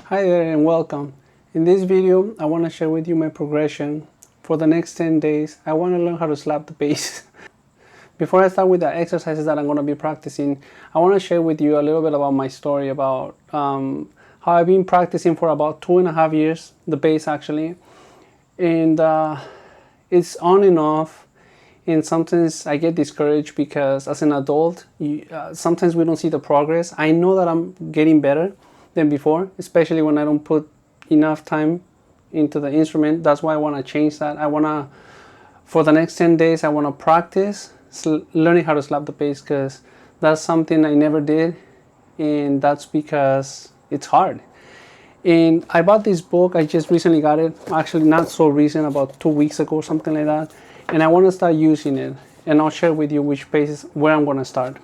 Hi there and welcome. In this video, I want to share with you my progression. For the next 10 days, I want to learn how to slap the bass. Before I start with the exercises that I'm going to be practicing, I want to share with you a little bit about my story about how I've been practicing for about 2.5 years, the bass actually. And it's on and off. And sometimes I get discouraged because as an adult, sometimes we don't see the progress. I know that I'm getting better than before, especially when I don't put enough time into the instrument. That's why I want to change that. For the next 10 days, I want to practice learning how to slap the bass, because that's something I never did, and that's because it's hard. And I bought this book. I just recently got it, actually not so recent, about 2 weeks ago, something like that. And I want to start using it, and I'll share with you which pages, where I'm going to start.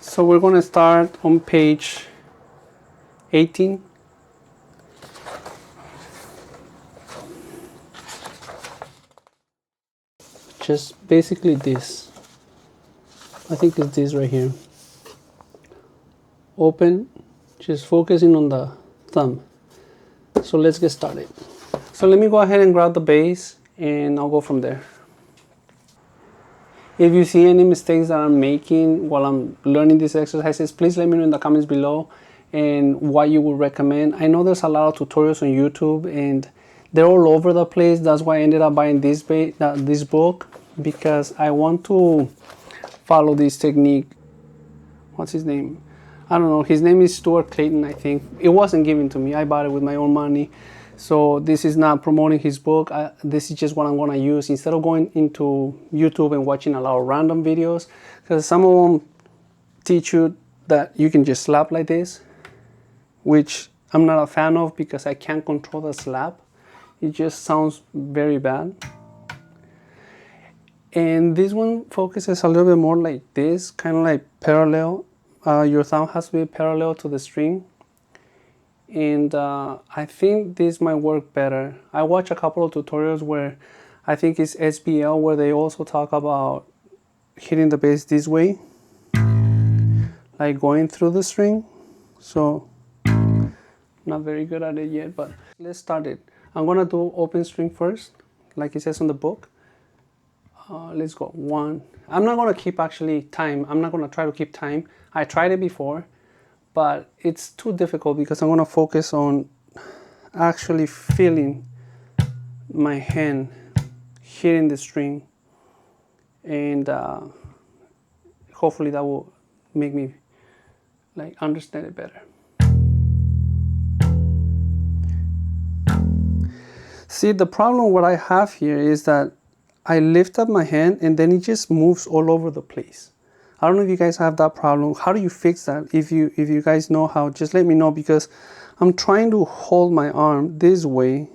So we're going to start on page 18. Just basically this. I think it's this right here. Open, just focusing on the thumb. So let's get started. So let me go ahead and grab the bass and I'll go from there. If you see any mistakes that I'm making while I'm learning these exercises, please let me know in the comments below and what you would recommend. I know there's a lot of tutorials on YouTube and they're all over the place. That's why I ended up buying this book, because I want to follow this technique. What's his name? I don't know. His name is Stuart Clayton, I think. It wasn't given to me. I bought it with my own money. So this is not promoting his book. This is just what I'm going to use instead of going into YouTube and watching a lot of random videos, because some of them teach you that you can just slap like this, which I'm not a fan of because I can't control the slap. It just sounds very bad. And this one focuses a little bit more like this, kind of like parallel. Your thumb has to be parallel to the string. And I think this might work better. I watched a couple of tutorials where I think it's SBL, where they also talk about hitting the bass this way, like going through the string. So not very good at it yet, but let's start it. I'm gonna do open string first, like it says on the book. Let's go. 1. I'm not gonna keep actually time. I'm not gonna try to keep time. I tried it before, but it's too difficult because I'm gonna focus on actually feeling my hand hitting the string, and hopefully that will make me like understand it better. See, the problem what I have here is that I lift up my hand and then it just moves all over the place. I don't know if you guys have that problem. How do you fix that? If you guys know how, just let me know, because I'm trying to hold my arm this way,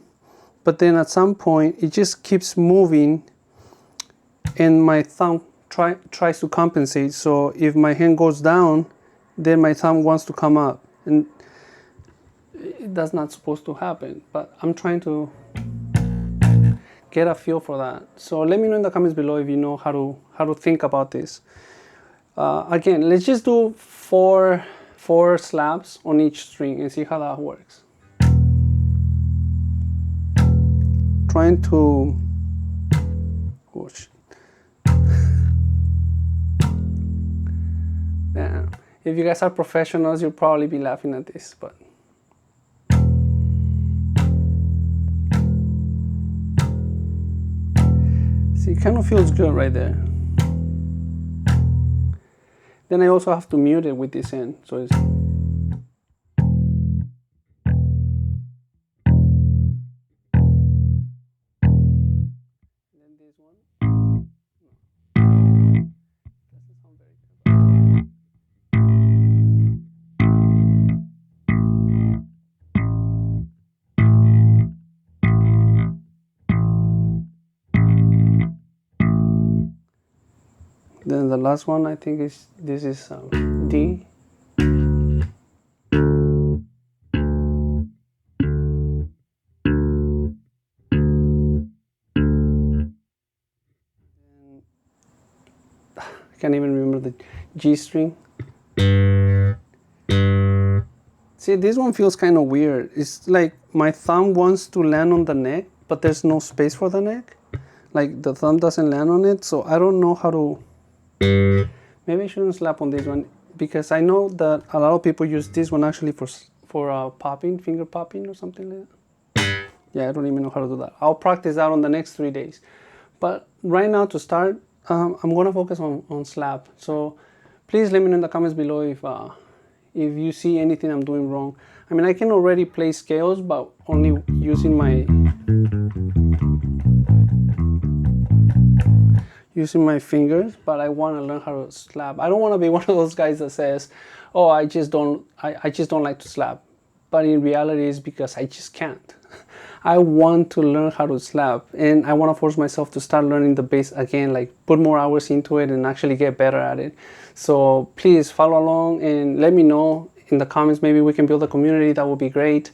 but then at some point it just keeps moving and my thumb tries to compensate. So if my hand goes down, then my thumb wants to come up, and that's not supposed to happen, but I'm trying to get a feel for that. So let me know in the comments below if you know how to think about this. Again, let's just do four slaps on each string and see how that works. Trying to, oh shit. Yeah. If you guys are professionals, you'll probably be laughing at this, but see, it kind of feels good right there. Then I also have to mute it with this end, so it's, then this one. Doesn't sound very good. Then the last one, I think this is D. I can't even remember the G string. See, this one feels kind of weird. It's like my thumb wants to land on the neck, but there's no space for the neck. Like the thumb doesn't land on it, so I don't know how to... Maybe I shouldn't slap on this one, because I know that a lot of people use this one actually for popping, finger popping or something like that. Yeah, I don't even know how to do that. I'll practice that on the next 3 days. But right now, to start, I'm gonna focus on slap. So please let me know in the comments below if you see anything I'm doing wrong. I mean, I can already play scales, but only using my fingers, but I want to learn how to slap. I don't want to be one of those guys that says, oh, I just don't like to slap. But in reality, it's because I just can't. I want to learn how to slap, and I want to force myself to start learning the bass again, like put more hours into it and actually get better at it. So please follow along and let me know in the comments. Maybe we can build a community. That would be great.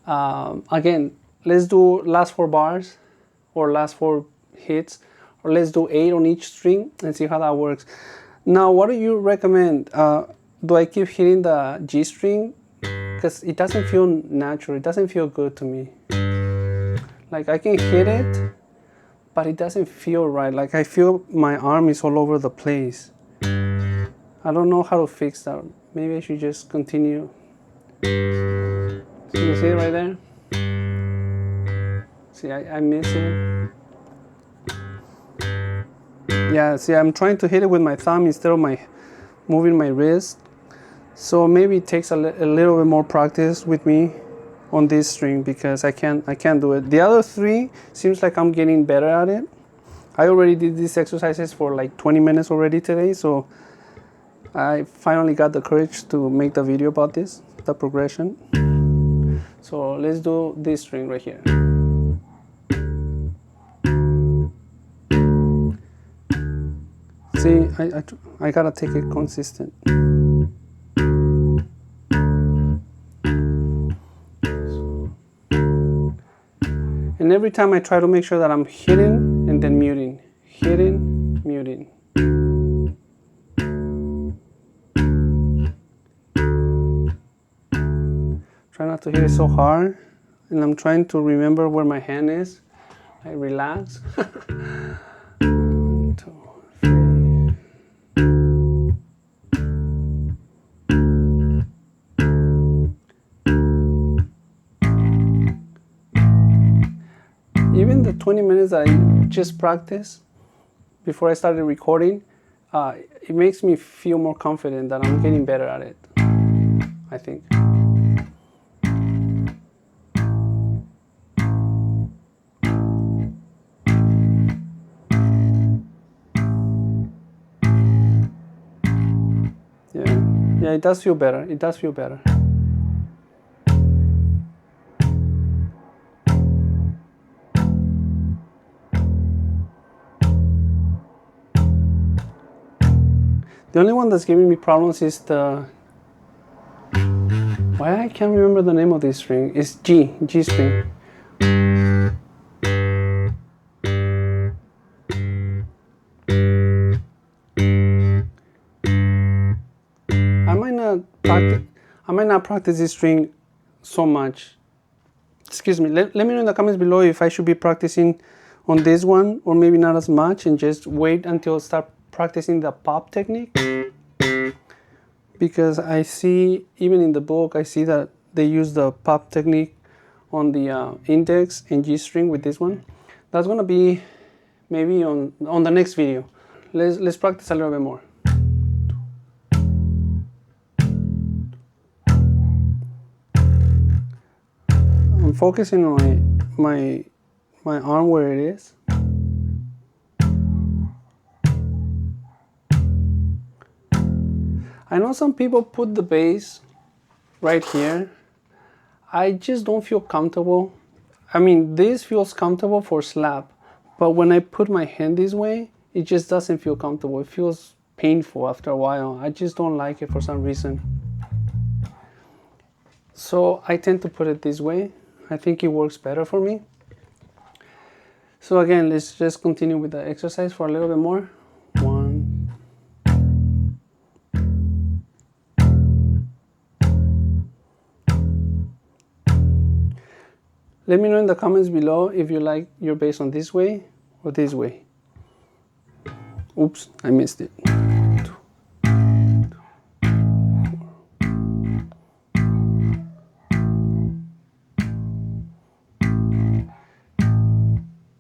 Again, let's do last 4 bars or last 4 hits, or let's do 8 on each string and see how that works. Now, what do you recommend? Do I keep hitting the G string? Because it doesn't feel natural. It doesn't feel good to me. Like, I can hit it, but it doesn't feel right. Like, I feel my arm is all over the place. I don't know how to fix that. Maybe I should just continue. So you see it right there? See, I miss it. Yeah, see, I'm trying to hit it with my thumb instead of moving my wrist. So maybe it takes a little bit more practice with me on this string, because I can't do it. The other 3 seems like I'm getting better at it. I already did these exercises for like 20 minutes already today, so I finally got the courage to make the video about this, the progression. So let's do this string right here. See, I gotta take it consistent. And every time I try to make sure that I'm hitting and then muting, hitting, muting. Try not to hit it so hard, and I'm trying to remember where my hand is. I relax. 1, 2, 3. Even the 20 minutes that I just practiced before I started recording, it makes me feel more confident that I'm getting better at it, I think. Yeah, it does feel better. It does feel better. The only one that's giving me problems is the... Why I can't remember the name of this string? It's G string. I might not practice this string so much. Excuse me. Let me know in the comments below if I should be practicing on this one, or maybe not as much, and just wait until I start practicing the pop technique. Because I see, even in the book, I see that they use the pop technique on the index and G string with this one. That's gonna be maybe on the next video. Let's practice a little bit more. I'm focusing on my arm where it is. I know some people put the bass right here. I just don't feel comfortable. I mean, this feels comfortable for slap, but when I put my hand this way, it just doesn't feel comfortable. It feels painful after a while. I just don't like it for some reason. So I tend to put it this way. I think it works better for me. So again, let's just continue with the exercise for a little bit more. 1. Let me know in the comments below if you like your bass on this way or this way. Oops, I missed it.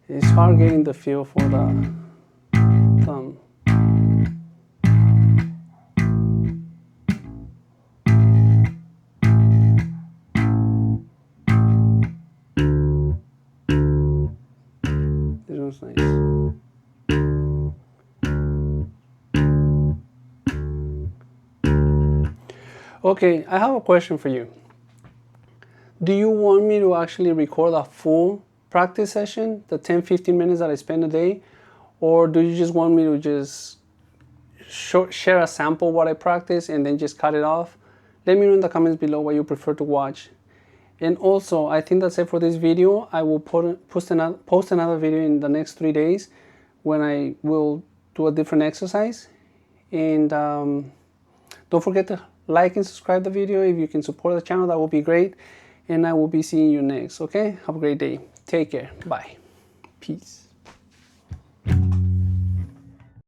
It's hard getting the feel for the thumb. This one's nice. Okay, I have a question for you. Do you want me to actually record a full practice session, the 10-15 minutes that I spend a day, or do you just want me to just share a sample of what I practice and then just cut it off? Let me know in the comments below what you prefer to watch. And also, I think that's it for this video. I will post another video in the next 3 days when I will do a different exercise. And don't forget to like and subscribe the video. If you can support the channel, that would be great. And I will be seeing you next, okay? Have a great day. Take care. Bye. Peace.